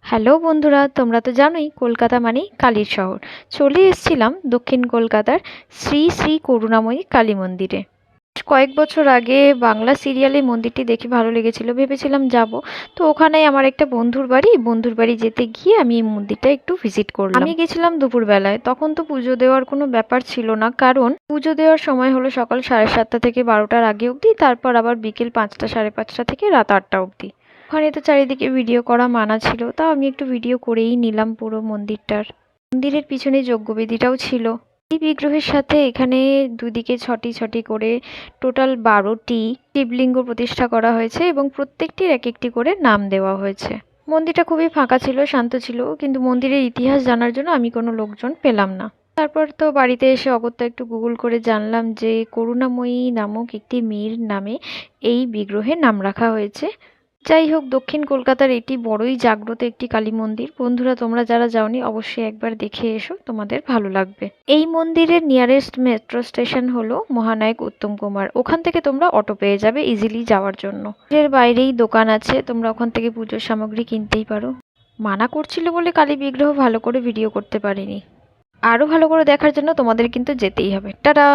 Hello বন্ধুরা, তোমরা তো জানোই কলকাতা মানেই কালীর শহর। চলে এসেছিলাম দক্ষিণ কলকাতার শ্রী শ্রী করুণাময়ী কালী মন্দিরে। কয়েক বছর আগে বাংলা সিরিয়ালে মন্দিরটি দেখে ভালো লেগেছিল, ভেবেছিলাম যাব। তো ওখানেই আমার একটা বন্ধুর বাড়ি যেতে গিয়ে আমি এই মন্দিরটা একটু ভিজিট করলাম। আমি গেছিলাম দুপুরবেলায়, তখন তো পুজো দেওয়ার কোনো ব্যাপার ছিল না, কারণ পুজো দেওয়ার সময় হলো সকাল 7:30 থেকে 12টার আগে অবধি, তারপর আবার বিকেল 5টা 5:30 থেকে রাত 8টা অবধি। ওখানে তো চারিদিকে ভিডিও করা মানা ছিল, তাও আমি একটু ভিডিও করেই নিলাম পুরো মন্দিরটার। মন্দিরের পিছনে যজ্ঞবেদীটাও ছিল। এই বিগ্রহের সাথে এখানে দুদিকে ছটি ছটি করে টোটাল 12টি শিবলিঙ্গ প্রতিষ্ঠা করা হয়েছে এবং প্রত্যেকটির এক একটি করে নাম দেওয়া হয়েছে। মন্দিরটা খুবই ফাঁকা ছিল, শান্ত ছিল, কিন্তু মন্দিরের ইতিহাস জানার জন্য আমি কোনো লোকজন পেলাম না। তারপর তো বাড়িতে এসে অগত্যা একটু গুগল করে জানলাম যে করুণাময়ী নামক একটি মেয়ের নামে এই বিগ্রহের নাম রাখা হয়েছে। যাই হোক, দক্ষিণ কলকাতার এটি বড়ই জাগ্রত একটি কালী মন্দির। বন্ধুরা, তোমরা যারা যাওনি অবশ্যই একবার দেখে এসো, তোমাদের ভালো লাগবে। এই মন্দিরের নিয়ারেস্ট মেট্রো স্টেশন হলো মহানায়ক উত্তম কুমার। ওখান থেকে তোমরা অটো পেয়ে যাবে ইজিলি যাওয়ার জন্য। এর বাইরেই দোকান আছে, তোমরা ওখান থেকে পুজোর সামগ্রী কিনতেই পারো। মানা করছিল বলে কালী বিগ্রহ ভালো করে ভিডিও করতে পারিনি। আরো ভালো করে দেখার জন্য তোমাদের কিন্তু যেতেই হবে। টাটা।